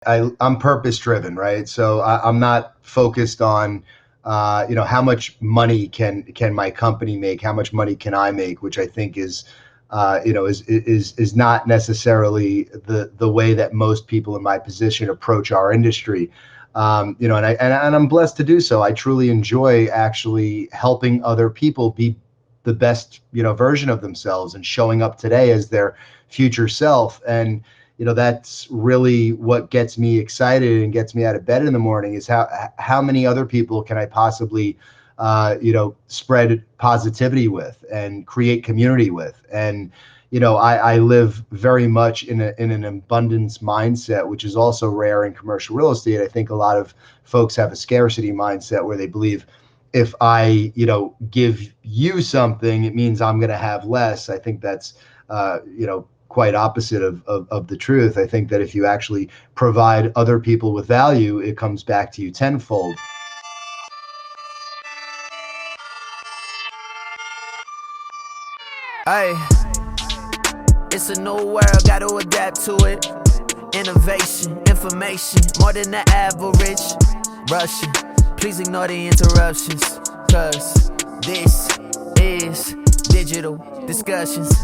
I'm purpose driven, right? So I'm not focused on, how much money can my company make? How much money can I make? Which I think is not necessarily the way that most people in my position approach our industry. And I'm blessed to do so. I truly enjoy actually helping other people be the best, version of themselves and showing up today as their future self. And that's really what gets me excited and gets me out of bed in the morning, is how many other people can I possibly spread positivity with and create community with. And I live very much in an abundance mindset, which is also rare in commercial real estate. I think a lot of folks have a scarcity mindset where they believe, if I give you something, it means I'm going to have less. I think that's quite opposite of the truth. I think that if you actually provide other people with value, it comes back to you tenfold. Hey, it's a new world, gotta adapt to it. Innovation, information, more than the average. Rushing, please ignore the interruptions, cause this is digital discussions.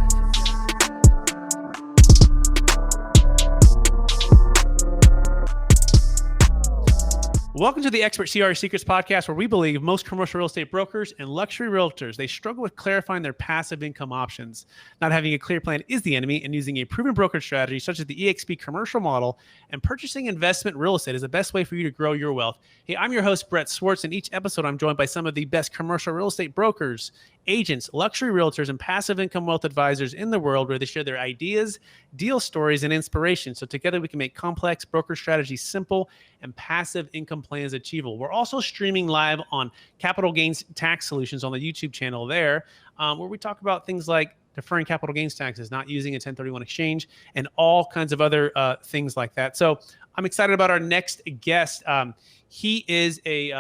Welcome to the Expert CRE Secrets podcast, where we believe most commercial real estate brokers and luxury realtors, they struggle with clarifying their passive income options. Not having a clear plan is the enemy, and using a proven brokerage strategy such as the eXp commercial model and purchasing investment real estate is the best way for you to grow your wealth. Hey, I'm your host, Brett Swarts, and each episode I'm joined by some of the best commercial real estate brokers, agents, luxury realtors, and passive income wealth advisors in the world, where they share their ideas, deal stories, and inspiration. So together we can make complex broker strategies simple and passive income plans achievable. We're also streaming live on Capital Gains Tax Solutions on the YouTube channel there, where we talk about things like deferring capital gains taxes, not using a 1031 exchange, and all kinds of other things like that. So I'm excited about our next guest. He is a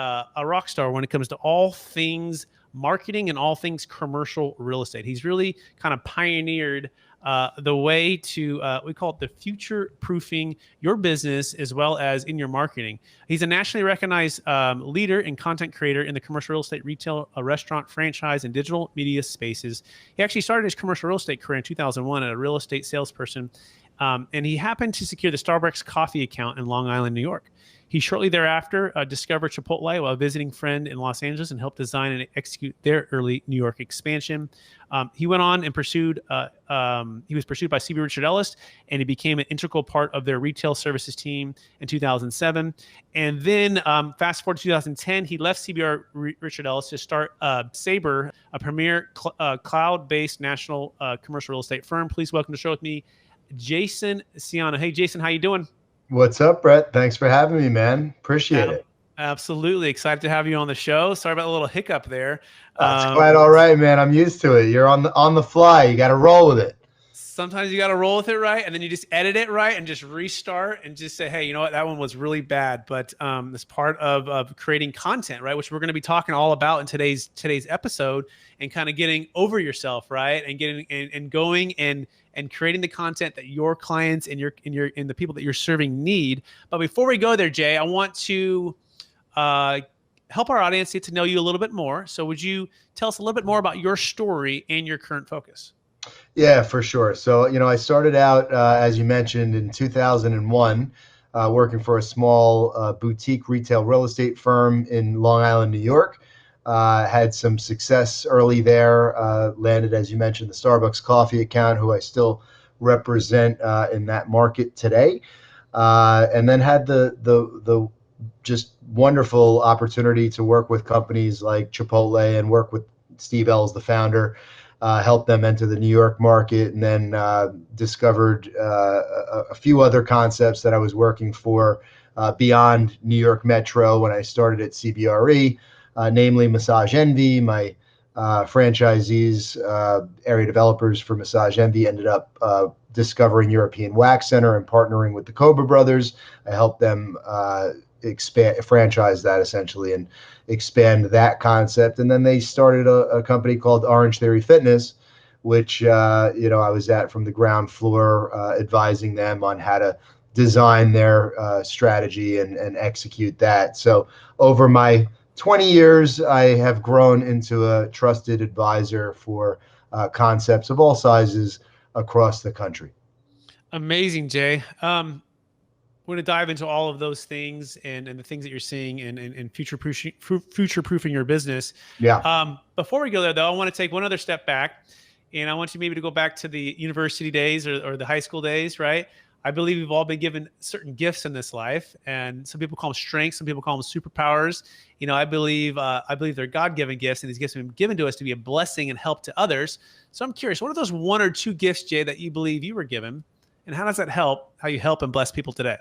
rock star when it comes to all things marketing and all things commercial real estate. He's really kind of pioneered the way to, we call it the future proofing your business as well as in your marketing. He's a nationally recognized leader and content creator in the commercial real estate, retail, restaurant, franchise, and digital media spaces. He actually started his commercial real estate career in 2001 as a real estate salesperson, and he happened to secure the Starbucks coffee account in Long Island, New York. He shortly thereafter discovered Chipotle while visiting a friend in Los Angeles and helped design and execute their early New York expansion. He went on and he was pursued by Sabre Richard Ellis, and he became an integral part of their retail services team in 2007. And then fast forward to 2010, he left CBR Richard Ellis to start Sabre, a premier cloud-based national commercial real estate firm. Please welcome to the show with me, Jayson Siano. Hey, Jayson, how you doing? What's up, Brett? Thanks for having me, man. Appreciate it. Absolutely. Excited to have you on the show. Sorry about the little hiccup there. That's quite all right, man. I'm used to it. You're on the fly. You got to roll with it. Sometimes you got to roll with it, right? And then you just edit it, right? And just restart and just say, hey, you know what? That one was really bad. But it's part of creating content, right? Which we're going to be talking all about in today's episode, and kind of getting over yourself, right? And getting and going and creating the content that your clients and the people that you're serving need. But before we go there, Jay, I want to help our audience get to know you a little bit more. So would you tell us a little bit more about your story and your current focus? Yeah, for sure. So, I started out, as you mentioned, in 2001, working for a small boutique retail real estate firm in Long Island, New York. Had some success early there, landed, as you mentioned, the Starbucks coffee account, who I still represent in that market today. And then had the just wonderful opportunity to work with companies like Chipotle and work with Steve Ells, the founder, helped them enter the New York market, and then discovered a few other concepts that I was working for beyond New York Metro when I started at CBRE. Namely Massage Envy. My franchisees, area developers for Massage Envy, ended up discovering European Wax Center and partnering with the Cobra brothers. I helped them franchise that essentially and expand that concept. And then they started a company called Orange Theory Fitness, which I was at from the ground floor, advising them on how to design their strategy and execute that. So over my 20 years, I have grown into a trusted advisor for concepts of all sizes across the country. Amazing, Jay. We're going to dive into all of those things and the things that you're seeing and future-proofing your business. Yeah. Before we go there, though, I want to take one other step back, and I want you maybe to go back to the university days or the high school days, right? I believe we've all been given certain gifts in this life, and some people call them strengths, some people call them superpowers. You know, I believe they're God-given gifts, and these gifts have been given to us to be a blessing and help to others. So I'm curious, what are those one or two gifts, Jay, that you believe you were given, and how does that help how you help and bless people today?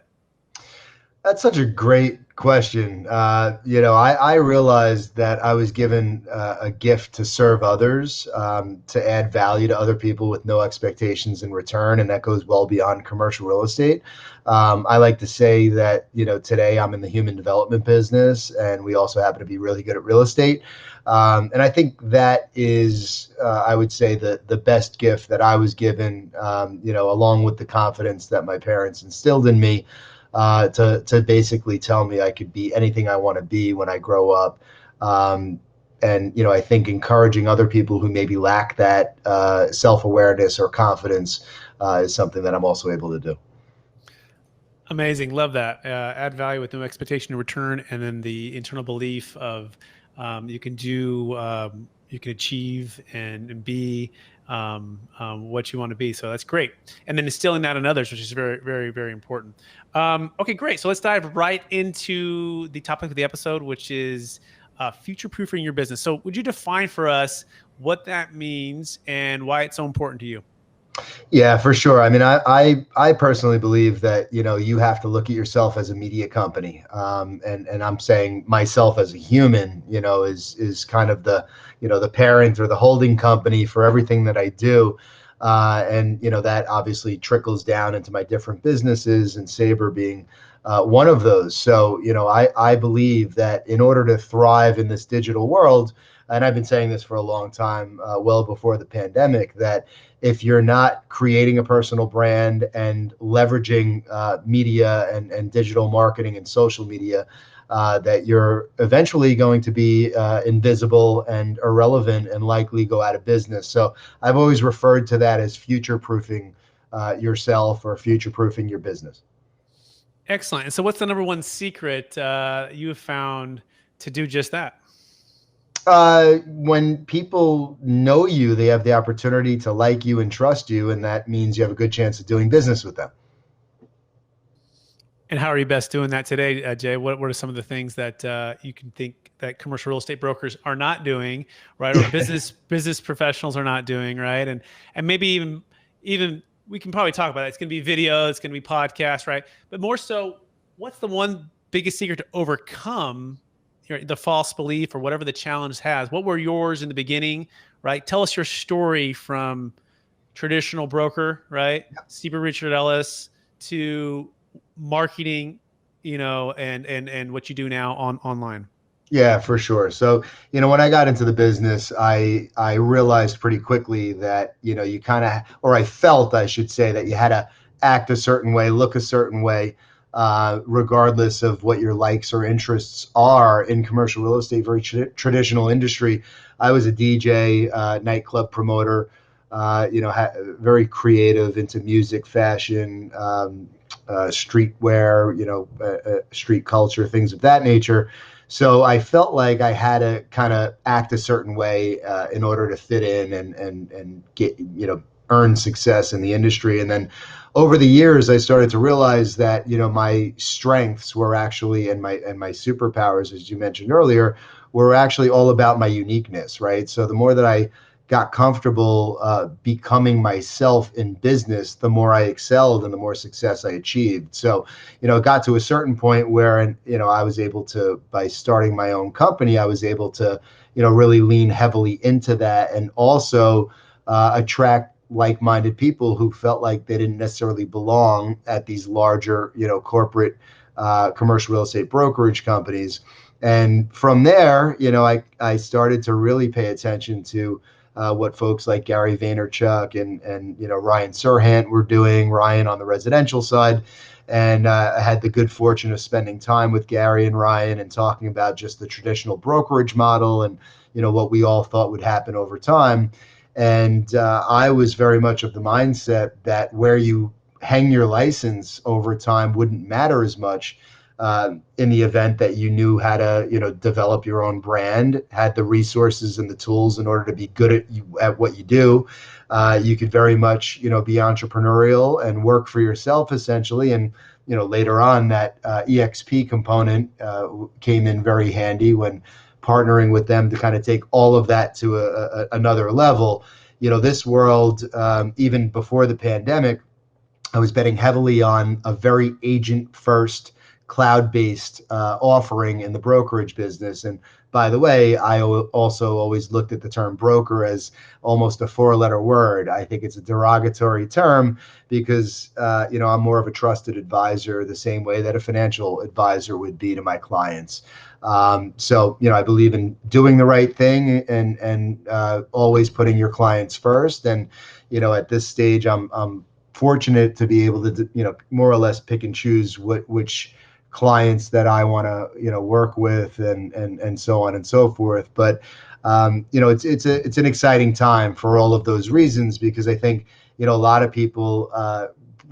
That's such a great question. I realized that I was given a gift to serve others, to add value to other people with no expectations in return, and that goes well beyond commercial real estate. I like to say that, today I'm in the human development business, and we also happen to be really good at real estate. And I think that is, I would say, the best gift that I was given, along with the confidence that my parents instilled in me. To basically tell me I could be anything I want to be when I grow up. And, I think encouraging other people who maybe lack that self-awareness or confidence is something that I'm also able to do. Amazing. Love that. Add value with no expectation in return. And then the internal belief of you can do, you can achieve and be what you want to be. So that's great. And then instilling that in others, which is very, very, very important. Okay, great. So let's dive right into the topic of the episode, which is future-proofing your business. So would you define for us what that means and why it's so important to you? Yeah, for sure. I mean, I personally believe that, you have to look at yourself as a media company. And I'm saying myself as a human, is kind of the parent or the holding company for everything that I do. And that obviously trickles down into my different businesses, and Sabre being one of those. So, I believe that in order to thrive in this digital world, and I've been saying this for a long time, well before the pandemic, that if you're not creating a personal brand and leveraging media and digital marketing and social media, that you're eventually going to be invisible and irrelevant and likely go out of business. So I've always referred to that as future-proofing yourself or future-proofing your business. Excellent. And so what's the number one secret you have found to do just that? When people know you, they have the opportunity to like you and trust you, and that means you have a good chance of doing business with them. And how are you best doing that today, Jay? What are some of the things that you can think that commercial real estate brokers are not doing, right? Or business professionals are not doing, right? And maybe even we can probably talk about it. It's going to be video, it's going to be podcast, right? But more so, what's the one biggest secret to overcome the false belief or whatever the challenge has? What were yours in the beginning, right? Tell us your story from traditional broker, right? Yeah. Sabre Richard Ellis to marketing, and what you do now online. Yeah, for sure. So, when I got into the business, I realized pretty quickly that, you kind of, or I felt, I should say, that you had to act a certain way, look a certain way, regardless of what your likes or interests are in commercial real estate, very traditional industry. I was a DJ, nightclub promoter, very creative, into music, fashion, streetwear, street culture, things of that nature. So I felt like I had to kind of act a certain way in order to fit in and get, earn success in the industry. And then over the years, I started to realize that, my strengths were actually, and my superpowers, as you mentioned earlier, were actually all about my uniqueness, right? So the more that I got comfortable becoming myself in business, the more I excelled and the more success I achieved. So, it got to a certain point where, I was able to, by starting my own company, I was able to, really lean heavily into that, and also attract like-minded people who felt like they didn't necessarily belong at these larger, corporate commercial real estate brokerage companies. And from there, I started to really pay attention to what folks like Gary Vaynerchuk and Ryan Serhant were doing, Ryan on the residential side. And I had the good fortune of spending time with Gary and Ryan and talking about just the traditional brokerage model and, what we all thought would happen over time. And I was very much of the mindset that where you hang your license over time wouldn't matter as much, in the event that you knew how to, develop your own brand, had the resources and the tools in order to be good at what you do. You could very much, be entrepreneurial and work for yourself essentially. And, later on that EXP component came in very handy when partnering with them to kind of take all of that to another level. This world, even before the pandemic, I was betting heavily on a very agent-first, cloud-based offering in the brokerage business. And by the way, I also always looked at the term broker as almost a four-letter word. I think it's a derogatory term because, I'm more of a trusted advisor the same way that a financial advisor would be to my clients. So, I believe in doing the right thing and always putting your clients first. And, at this stage, I'm fortunate to be able to, more or less pick and choose which clients that I want to, work with and so on and so forth. But, it's an exciting time for all of those reasons, because I think, a lot of people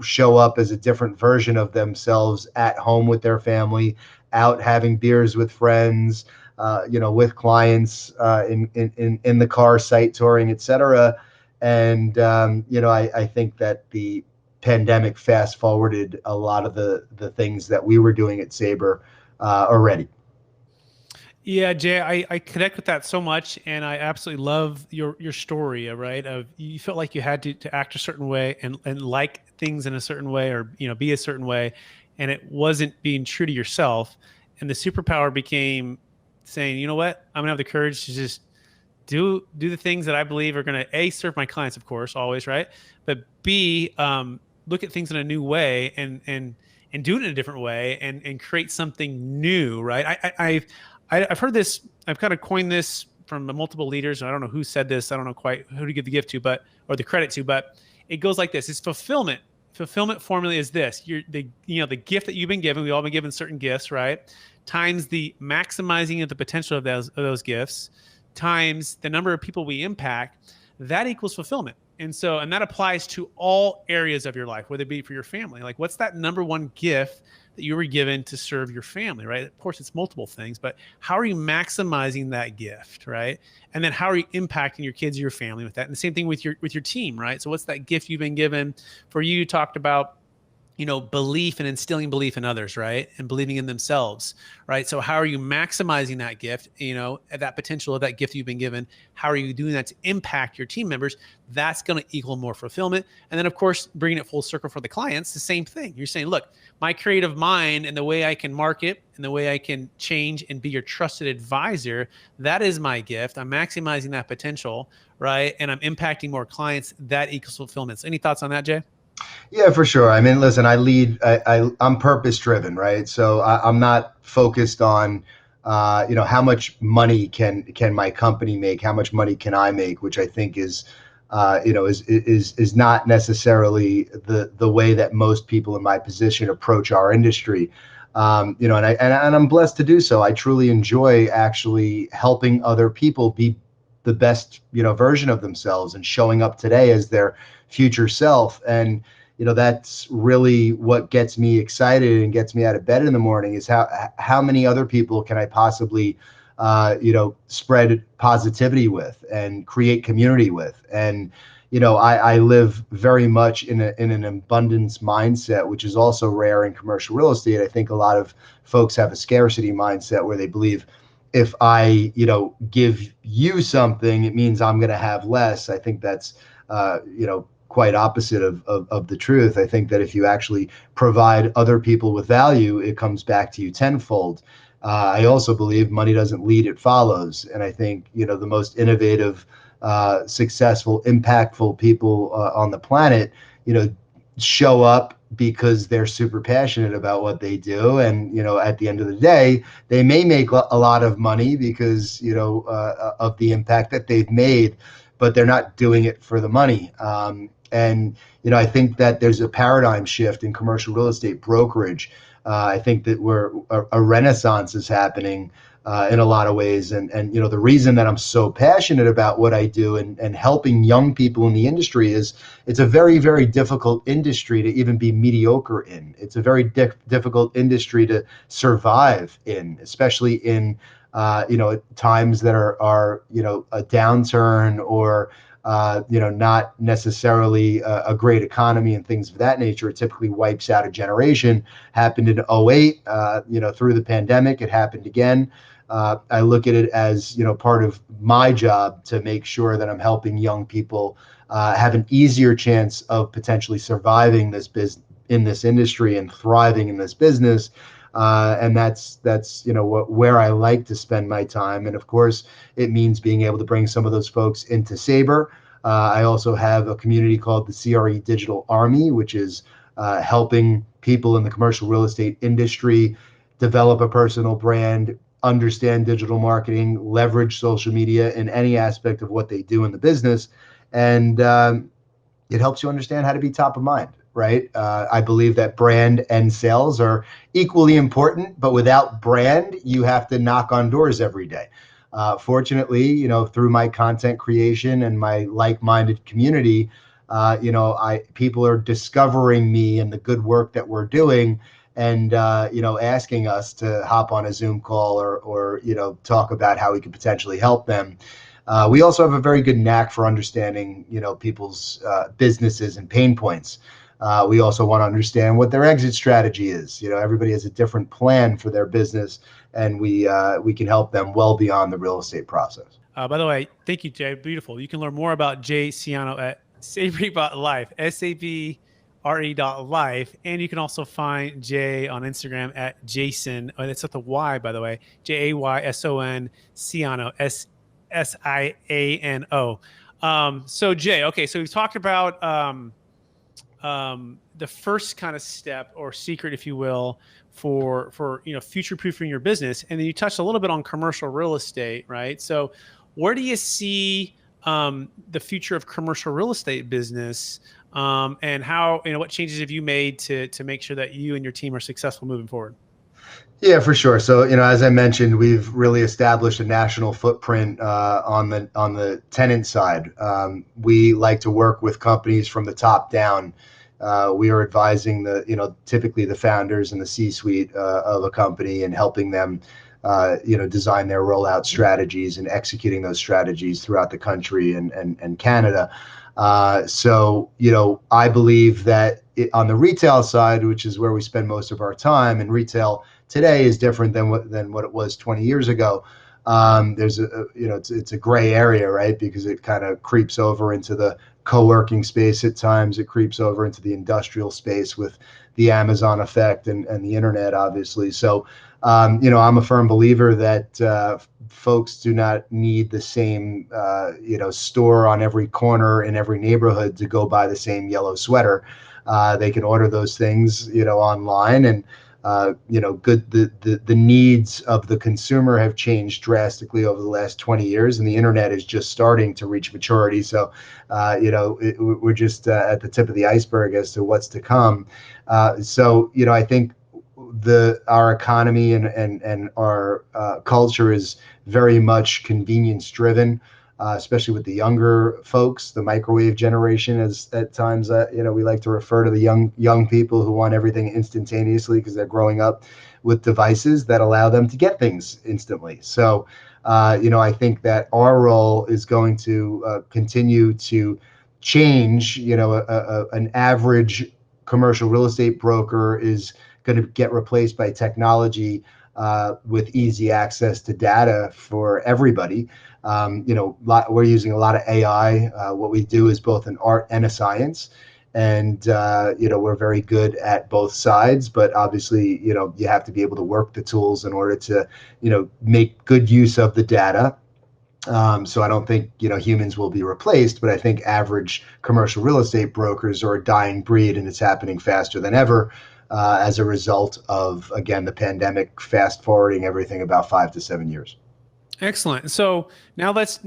show up as a different version of themselves at home with their family, out having beers with friends, with clients, in the car, site touring, et cetera. And, I think that the pandemic fast forwarded a lot of the things that we were doing at Sabre already. Yeah, Jay, I connect with that so much, and I absolutely love your story, right? Of you felt like you had to act a certain way and like things in a certain way, or be a certain way, and it wasn't being true to yourself. And the superpower became saying, you know what, I'm gonna have the courage to just do the things that I believe are gonna serve my clients, of course, always, right? But B, look at things in a new way and do it in a different way and create something new, right? I've heard this, I've kind of coined this from multiple leaders, and I don't know who said this, I don't know quite who to give the gift to, or the credit to, but it goes like this: it's fulfillment. Fulfillment formula is this: the gift that you've been given. We've all been given certain gifts, right? Times the maximizing of the potential of those gifts, times the number of people we impact, that equals fulfillment. And that applies to all areas of your life, whether it be for your family. Like, what's that number one gift that you were given to serve your family, right? Of course, it's multiple things, but how are you maximizing that gift, right? And then how are you impacting your kids or your family with that? And the same thing with your team, right? So what's that gift you've been given? For you talked about, belief and instilling belief in others, right? And believing in themselves, right? So how are you maximizing that gift, that potential of that gift you've been given? How are you doing that to impact your team members? That's going to equal more fulfillment. And then, of course, bringing it full circle for the clients, the same thing. You're saying, look, my creative mind and the way I can market and the way I can change and be your trusted advisor, that is my gift. I'm maximizing that potential, right? And I'm impacting more clients. That equals fulfillment. So any thoughts on that, Jay? Yeah, for sure. I mean, listen, I'm purpose driven, right? So I'm not focused on, how much money can my company make? How much money can I make? Which I think is not necessarily the way that most people in my position approach our industry. And I'm blessed to do so. I truly enjoy actually helping other people be the best, version of themselves and showing up today as their future self. And, that's really what gets me excited and gets me out of bed in the morning, is how many other people can I possibly, spread positivity with and create community with. And, I live very much in an abundance mindset, which is also rare in commercial real estate. I think a lot of folks have a scarcity mindset where they believe, if I, give you something, it means I'm going to have less. I think that's, quite opposite of the truth. I think that if you actually provide other people with value, it comes back to you tenfold. I also believe money doesn't lead, it follows. And I think, the most innovative, successful, impactful people on the planet, show up because they're super passionate about what they do. And, at the end of the day, they may make a lot of money because, of the impact that they've made. but they're not doing it for the money. And I think that there's a paradigm shift in commercial real estate brokerage. I think that a renaissance is happening in a lot of ways. And the reason that I'm so passionate about what I do and helping young people in the industry is it's a very, very difficult industry to even be mediocre in. It's a very difficult industry to survive in, especially in times that are a downturn or not necessarily a great economy and things of that nature. It typically wipes out a generation. Happened in '08, through the pandemic. It happened again. I look at it as, part of my job to make sure that I'm helping young people have an easier chance of potentially surviving in this industry and thriving in this business. And that's where I like to spend my time. And of course, it means being able to bring some of those folks into Sabre. I also have a community called the CRE Digital Army, which is helping people in the commercial real estate industry develop a personal brand, understand digital marketing, leverage social media in any aspect of what they do in the business. And it helps you understand how to be top of mind. Right. I believe that brand and sales are equally important, but without brand, you have to knock on doors every day. Fortunately, through my content creation and my like-minded community, people are discovering me and the good work that we're doing and, asking us to hop on a Zoom call or talk about how we could potentially help them. We also have a very good knack for understanding, people's businesses and pain points. We also want to understand what their exit strategy is. Everybody has a different plan for their business, and we can help them well beyond the real estate process. By the way, thank you, Jay. Beautiful. You can learn more about Jay Siano at Sabre.life, SABRE.life. And you can also find Jay on Instagram at Jayson. Oh, that's not the Y, by the way. JAYSON Siano, SIANO. So Jay, okay, so we've talked about the first kind of step or secret, if you will, for future proofing your business, and then you touched a little bit on commercial real estate, right? So, where do you see the future of commercial real estate business, and how what changes have you made to make sure that you and your team are successful moving forward? Yeah, for sure. So, as I mentioned, we've really established a national footprint on the tenant side. We like to work with companies from the top down. We are advising typically the founders and the C-suite of a company and helping them, design their rollout strategies and executing those strategies throughout the country and Canada. So, I believe that on the retail side, which is where we spend most of our time, and retail today is different than what it was 20 years ago. There's it's a gray area, right? Because it kind of creeps over into the co-working space at times. It creeps over into the industrial space with the Amazon effect and the internet, obviously. So, I'm a firm believer that folks do not need the same, store on every corner in every neighborhood to go buy the same yellow sweater. They can order those things, online, and the needs of the consumer have changed drastically over the last 20 years, and the internet is just starting to reach maturity. So, we're just at the tip of the iceberg as to what's to come. So, I think our economy and our culture is very much convenience driven. Especially with the younger folks, the microwave generation, as at times we like to refer to the young people who want everything instantaneously because they're growing up with devices that allow them to get things instantly. So, I think that our role is going to continue to change. An average commercial real estate broker is going to get replaced by technology with easy access to data for everybody. We're using a lot of AI. What we do is both an art and a science, and we're very good at both sides. But obviously, you have to be able to work the tools in order to, make good use of the data. So I don't think humans will be replaced, but I think average commercial real estate brokers are a dying breed, and it's happening faster than ever as a result of, again, the pandemic fast forwarding everything about 5 to 7 years. Excellent. So now let's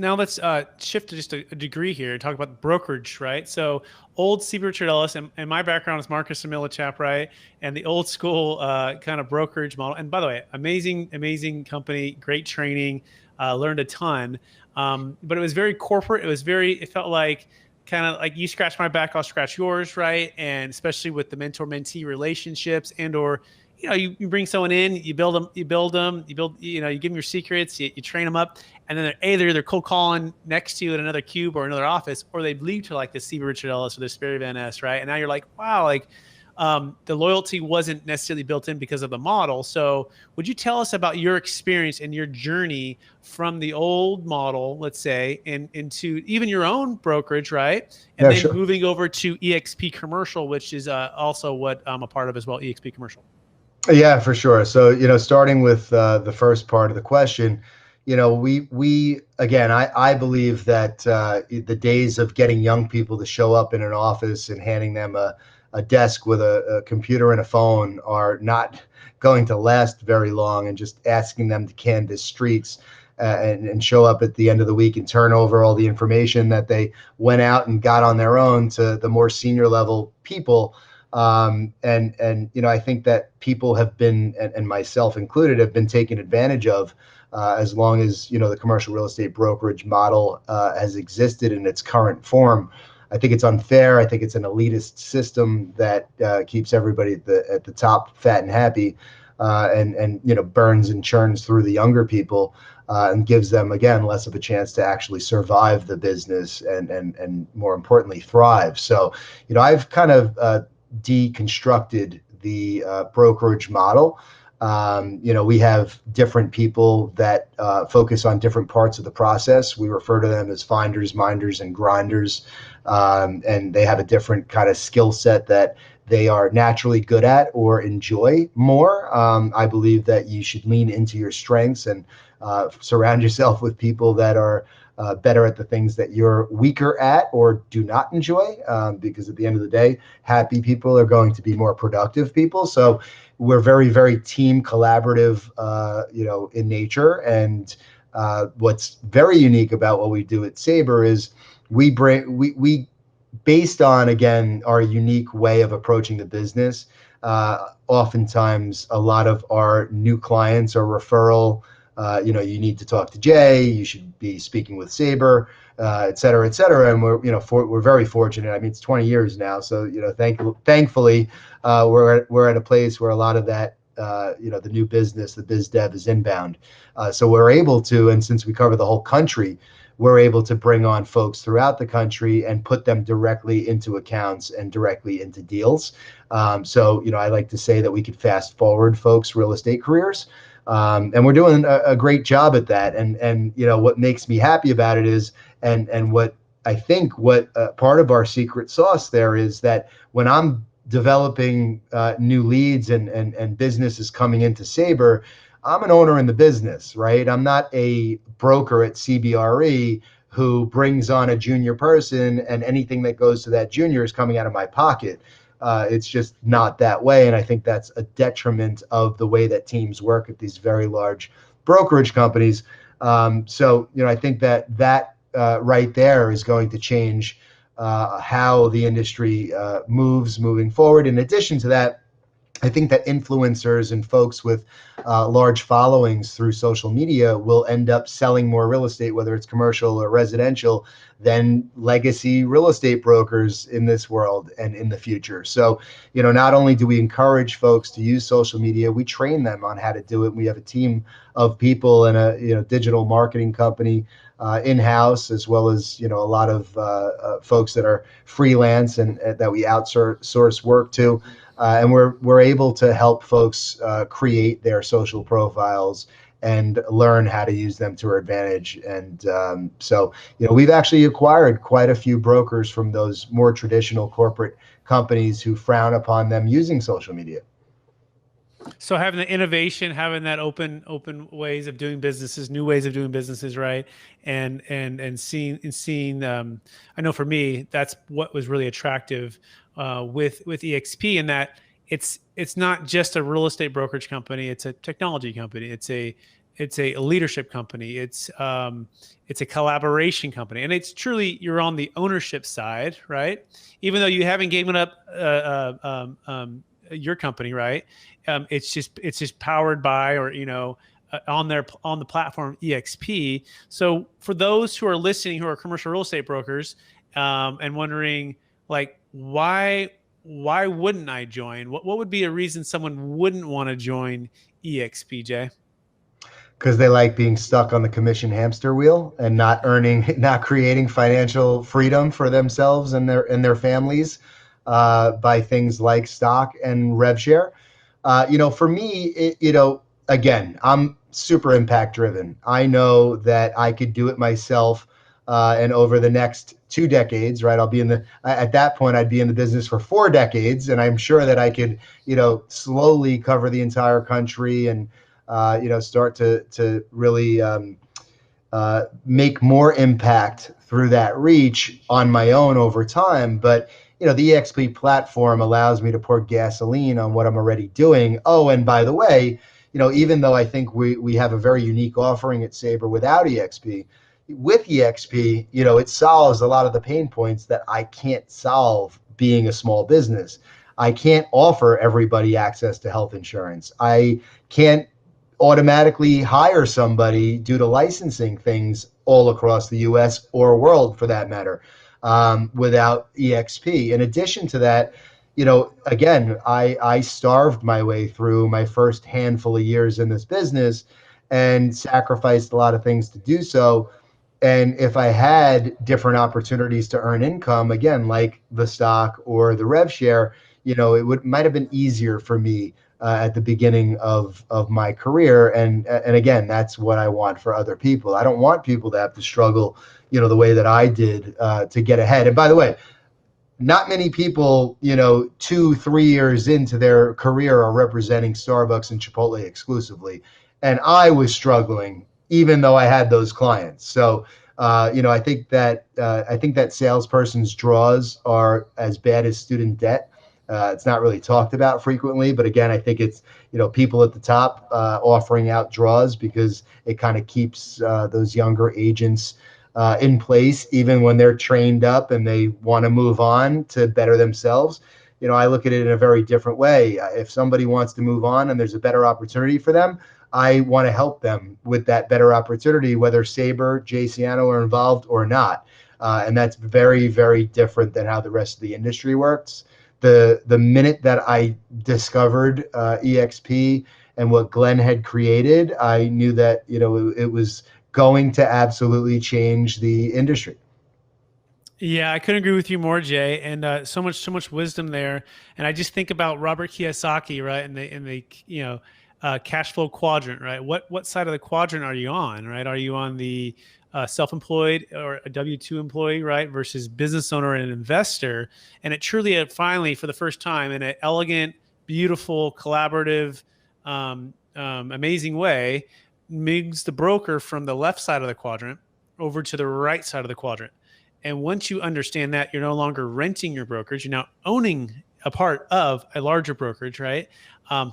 shift to just a degree here and talk about brokerage, right? So old Siebert Ellis, and my background is Marcus and Millichap, right? And the old school kind of brokerage model. And by the way, amazing company, great training, learned a ton. But it was very corporate. It felt like kind of like you scratch my back, I'll scratch yours, right? And especially with the mentor-mentee relationships or you bring someone in, you build them, you give them your secrets, you train them up, and then they're cold calling next to you at another cube or another office, or they leave to like the Steve Richard Ellis or the Sperry Van Ness, right? And now you're like, wow, like the loyalty wasn't necessarily built in because of the model. So would you tell us about your experience and your journey from the old model, let's say, into even your own brokerage, right? And Yeah, then sure. moving over to EXP Commercial, which is also what I'm a part of as well, EXP Commercial. Yeah, for sure. So, starting with the first part of the question, we again, I believe that the days of getting young people to show up in an office and handing them a desk with a computer and a phone are not going to last very long, and just asking them to canvass streets and show up at the end of the week and turn over all the information that they went out and got on their own to the more senior level people. I think that people have been, and myself included, have been taken advantage of as long as the commercial real estate brokerage model has existed in its current form. I think it's unfair. I think it's an elitist system that keeps everybody at the top fat and happy, and burns and churns through the younger people, and gives them, again, less of a chance to actually survive the business and more importantly thrive. So I've kind of deconstructed the brokerage model. We have different people that focus on different parts of the process. We refer to them as finders, minders, and grinders. And they have a different kind of skill set that they are naturally good at or enjoy more. I believe that you should lean into your strengths and surround yourself with people that are better at the things that you're weaker at or do not enjoy, because at the end of the day, happy people are going to be more productive people. So we're very, very team collaborative, in nature. And what's very unique about what we do at Sabre is we based on, again, our unique way of approaching the business. Oftentimes, a lot of our new clients are referral. You need to talk to Jay. You should be speaking with Sabre, et cetera, et cetera. And we're very fortunate. I mean, it's 20 years now, so thankfully, we're at a place where a lot of that, the new business, the biz dev, is inbound. So we're able to, and since we cover the whole country, we're able to bring on folks throughout the country and put them directly into accounts and directly into deals. So I like to say that we could fast forward folks' real estate careers. And we're doing a great job at that. And what makes me happy about it is, and what I think part of our secret sauce there is that when I'm developing new leads and businesses coming into Sabre, I'm an owner in the business, right? I'm not a broker at CBRE who brings on a junior person, and anything that goes to that junior is coming out of my pocket. It's just not that way. And I think that's a detriment of the way that teams work at these very large brokerage companies. So I think that right there is going to change how the industry moves moving forward. In addition to that, I think that influencers and folks with large followings through social media will end up selling more real estate, whether it's commercial or residential, than legacy real estate brokers in this world and in the future. So, not only do we encourage folks to use social media, we train them on how to do it. We have a team of people and a digital marketing company in-house, as well as a lot of folks that are freelance and that we outsource work to. And we're able to help folks create their social profiles and learn how to use them to our advantage. And so, we've actually acquired quite a few brokers from those more traditional corporate companies who frown upon them using social media. So having the innovation, having that open ways of doing businesses, new ways of doing businesses, right? And seeing. I know for me, that's what was really attractive with EXP, in that it's not just a real estate brokerage company. It's a technology company. It's it's a leadership company. It's a collaboration company, and it's truly you're on the ownership side, right? Even though you haven't given up your company, right? It's just powered by, or on the platform EXP. So for those who are listening, who are commercial real estate brokers, and wondering like why wouldn't I join? What would be a reason someone wouldn't want to join EXP, Jay? Because they like being stuck on the commission hamster wheel and not not creating financial freedom for themselves and their families by things like stock and rev share. For me, again, I'm super impact driven. I know that I could do it myself, and over the next 2 decades, right? At that point, I'd be in the business for 4 decades, and I'm sure that I could, slowly cover the entire country and start to really make more impact through that reach on my own over time. But the EXP platform allows me to pour gasoline on what I'm already doing. Oh, and by the way, even though I think we have a very unique offering at Sabre without EXP, with EXP, it solves a lot of the pain points that I can't solve being a small business. I can't offer everybody access to health insurance. I can't automatically hire somebody due to licensing things all across the US or world for that matter, without EXP. In addition to that, again, I starved my way through my first handful of years in this business and sacrificed a lot of things to do so. And if I had different opportunities to earn income, again, like the stock or the rev share, it might have been easier for me at the beginning of my career. And again, that's what I want for other people. I don't want people to have to struggle, the way that I did to get ahead. And by the way, not many people, 2-3 years into their career are representing Starbucks and Chipotle exclusively. And I was struggling, even though I had those clients. So, I think that salesperson's draws are as bad as student debt. It's not really talked about frequently, but again, I think it's, people at the top offering out draws because it kind of keeps those younger agents in place, even when they're trained up and they want to move on to better themselves. I look at it in a very different way. If somebody wants to move on and there's a better opportunity for them, I want to help them with that better opportunity, whether Sabre, Siano are involved or not. And that's very, very different than how the rest of the industry works. The minute that I discovered EXP and what Glenn had created, I knew that it was going to absolutely change the industry. Yeah, I couldn't agree with you more, Jay. And so much wisdom there. And I just think about Robert Kiyosaki, right? And the cash flow quadrant, right? What side of the quadrant are you on, right? Are you on the self-employed or a W-2 employee, right, versus business owner and an investor? And it truly, finally, for the first time, in an elegant, beautiful, collaborative, amazing way, moves the broker from the left side of the quadrant over to the right side of the quadrant. And once you understand that, you're no longer renting your brokerage, you're now owning a part of a larger brokerage, right?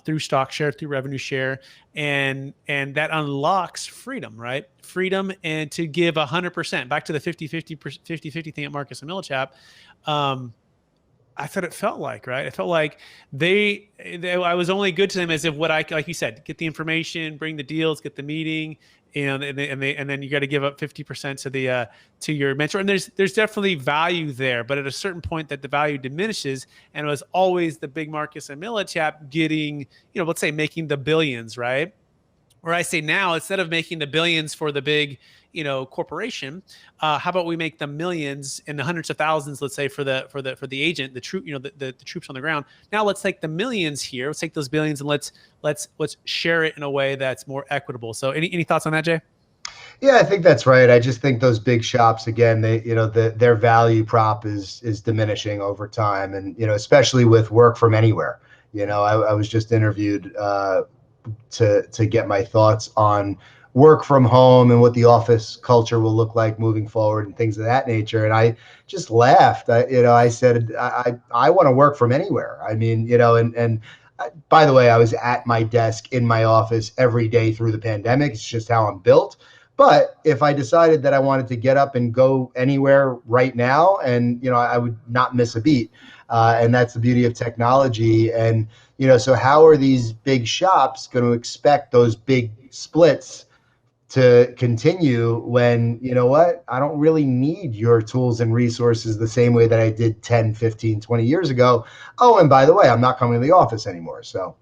Through stock share, through revenue share, and that unlocks freedom, right? Freedom, and to give 100%, back to the 50-50 thing at Marcus and Millichap. I thought it felt like, right? It felt like I was only good to them as if like you said, get the information, bring the deals, get the meeting, and then you got to give up 50% to your mentor. And there's definitely value there, but at a certain point that the value diminishes, and it was always the big Marcus and Millichap getting, let's say making the billions, right? Where I say now, instead of making the billions for the big, corporation, how about we make the millions and the hundreds of thousands, let's say for the agent, the troop, the troops on the ground. Now let's take the millions here. Let's take those billions and let's share it in a way that's more equitable. So any thoughts on that, Jay? Yeah, I think that's right. I just think those big shops, again, their value prop is diminishing over time, and especially with work from anywhere. I was just interviewed to get my thoughts on work from home and what the office culture will look like moving forward and things of that nature. And I just laughed. I said, I want to work from anywhere. I mean, and by the way, I was at my desk in my office every day through the pandemic. It's just how I'm built. But if I decided that I wanted to get up and go anywhere right now, and I would not miss a beat. And that's the beauty of technology. And so how are these big shops going to expect those big splits to continue when, I don't really need your tools and resources the same way that I did 10, 15, 20 years ago. Oh, and by the way, I'm not coming to the office anymore. So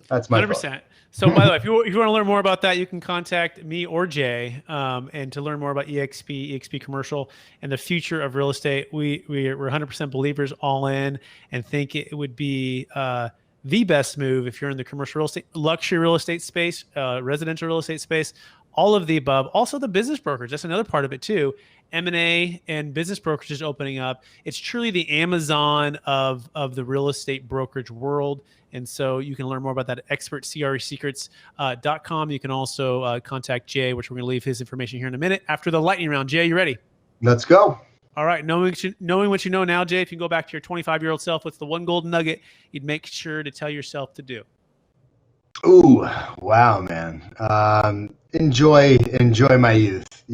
that's my 100%. So by the way, if you want to learn more about that, you can contact me or Jay. And to learn more about EXP Commercial, and the future of real estate, we're 100% believers, all in, and think it would be the best move if you're in the commercial real estate, luxury real estate space, residential real estate space, all of the above. Also the business brokers, that's another part of it too. M&A and business brokerage is opening up. It's truly the Amazon of the real estate brokerage world. And so you can learn more about that at expertcresecrets.com. You can also contact Jay, which we're going to leave his information here in a minute after the lightning round. Jay, you ready? Let's go. All right. Knowing what you know now, Jay, if you can go back to your 25-year-old self, what's the one golden nugget you'd make sure to tell yourself to do? Ooh, wow, man. Enjoy my youth.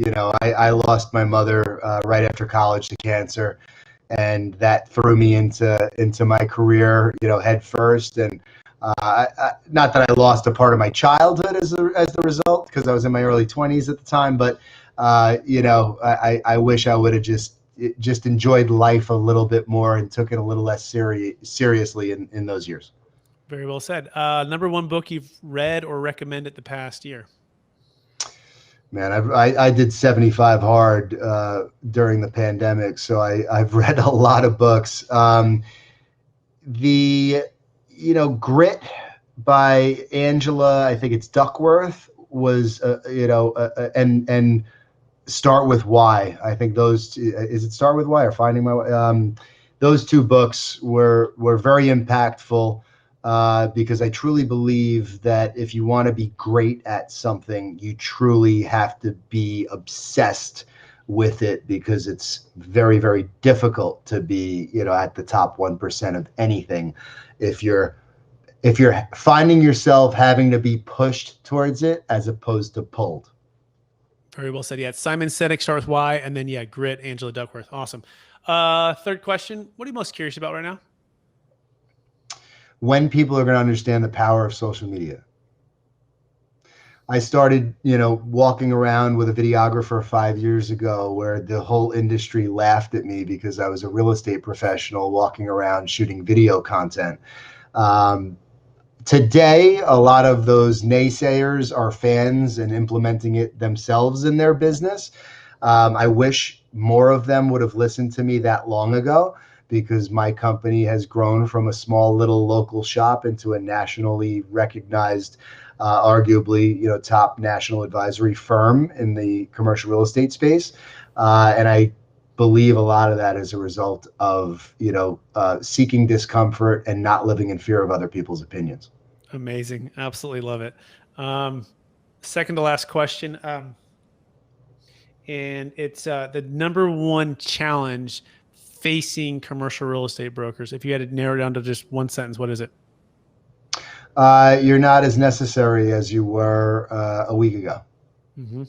I lost my mother right after college to cancer, and that threw me into my career, head first. And not that I lost a part of my childhood as the result, because I was in my early 20s at the time, but I wish I would have just enjoyed life a little bit more and took it a little less seriously in those years. Very well said. Number one book you've read or recommended the past year? Man, I did 75 hard during the pandemic, so I've read a lot of books. Grit by Angela, I think it's Duckworth, was and Start With Why. I think those is it Start With Why or Finding My Way? Those two books were very impactful. Because I truly believe that if you want to be great at something, you truly have to be obsessed with it, because it's very, very difficult to be, at the top 1% of anything. If you're finding yourself having to be pushed towards it as opposed to pulled. Very well said. Yeah. Simon Sinek, Start With Why, and then Grit, Angela Duckworth. Awesome. Third question. What are you most curious about right now? When people are going to understand the power of social media. I started, walking around with a videographer 5 years ago, where the whole industry laughed at me because I was a real estate professional walking around shooting video content. Today, a lot of those naysayers are fans and implementing it themselves in their business. I wish more of them would have listened to me that long ago, because my company has grown from a small little local shop into a nationally recognized, arguably, top national advisory firm in the commercial real estate space. And I believe a lot of that is a result of, seeking discomfort and not living in fear of other people's opinions. Amazing. Absolutely love it. Second to last question. And it's the number one challenge facing commercial real estate brokers. If you had to narrow it down to just one sentence, what is it? You're not as necessary as you were a week ago. Mm-hmm.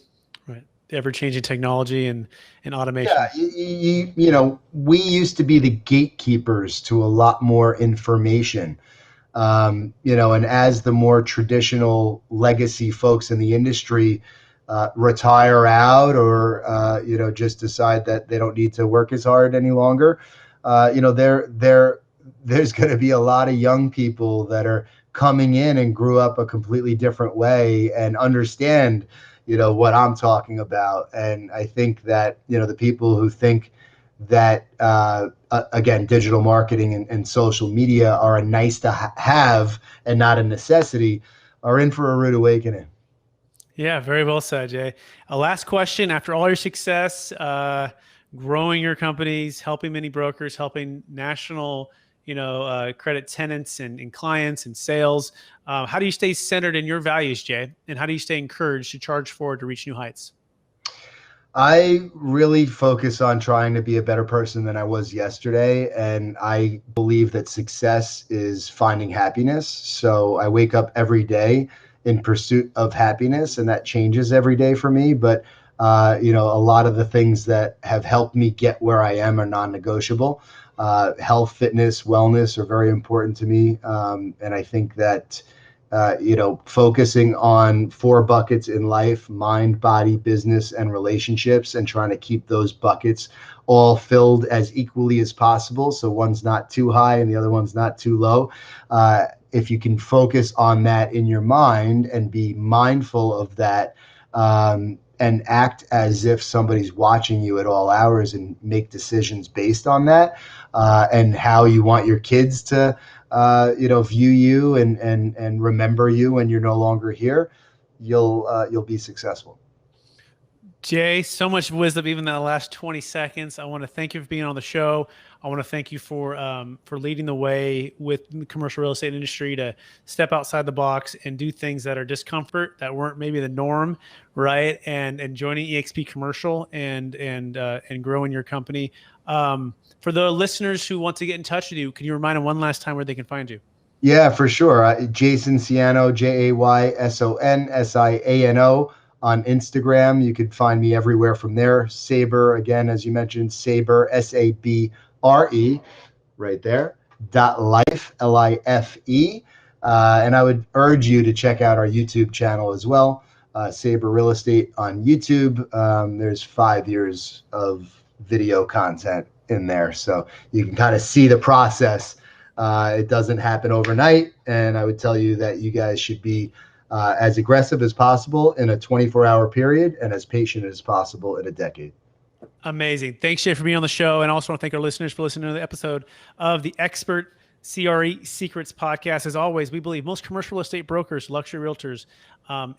Right. The ever-changing technology and automation. Yeah, we used to be the gatekeepers to a lot more information. And as the more traditional legacy folks in the industry retire out, or just decide that they don't need to work as hard any longer, there's going to be a lot of young people that are coming in and grew up a completely different way and understand what I'm talking about. And I think that the people who think that again, digital marketing and social media are a nice to have and not a necessity are in for a rude awakening. Yeah, very well said, Jay. A last question. After all your success, growing your companies, helping many brokers, helping national, credit tenants and clients and sales, how do you stay centered in your values, Jay? And how do you stay encouraged to charge forward to reach new heights? I really focus on trying to be a better person than I was yesterday. And I believe that success is finding happiness. So I wake up every day in pursuit of happiness, and that changes every day for me. But, a lot of the things that have helped me get where I am are non-negotiable. Health, fitness, wellness are very important to me. And I think that focusing on 4 buckets in life: mind, body, business, and relationships, and trying to keep those buckets all filled as equally as possible. So one's not too high and the other one's not too low. If you can focus on that in your mind and be mindful of that, and act as if somebody's watching you at all hours and make decisions based on that, and how you want your kids to view you and remember you when you're no longer here, you'll be successful. Jay, so much wisdom even in the last 20 seconds. I want to thank you for being on the show. I want to thank you for leading the way with the commercial real estate industry to step outside the box and do things that are discomfort, that weren't maybe the norm, right? And joining eXp Commercial and growing your company. For the listeners who want to get in touch with you, can you remind them one last time where they can find you? Yeah, for sure. Jayson Siano, JaySonSiano on Instagram. You could find me everywhere from there. Sabre, again, as you mentioned, Sabre, Sabre, right there, .life, Life. And I would urge you to check out our YouTube channel as well, Sabre Real Estate on YouTube. There's 5 years of video content in there, so you can kind of see the process. It doesn't happen overnight, and I would tell you that you guys should be as aggressive as possible in a 24-hour period and as patient as possible in a decade. Amazing. Thanks, Jay, for being on the show. And I also want to thank our listeners for listening to the episode of the Expert CRE Secrets podcast. As always, we believe most commercial real estate brokers, luxury realtors,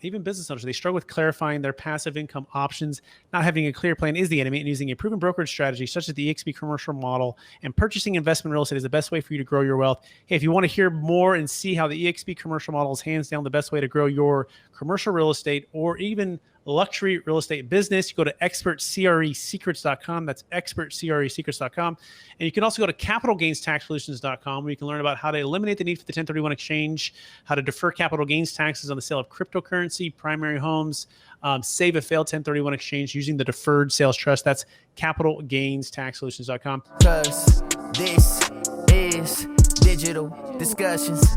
even business owners, they struggle with clarifying their passive income options. Not having a clear plan is the enemy, and using a proven brokerage strategy such as the eXp commercial model and purchasing investment real estate is the best way for you to grow your wealth. Hey, if you want to hear more and see how the eXp commercial model is hands down the best way to grow your commercial real estate or even luxury real estate business, you go to expertcresecrets.com. That's expertcresecrets.com. And you can also go to capitalgainstaxsolutions.com, where you can learn about how to eliminate the need for the 1031 exchange, how to defer capital gains taxes on the sale of cryptocurrency, primary homes, save a failed 1031 exchange using the deferred sales trust. That's capitalgainstaxsolutions.com. Cause this is digital discussions.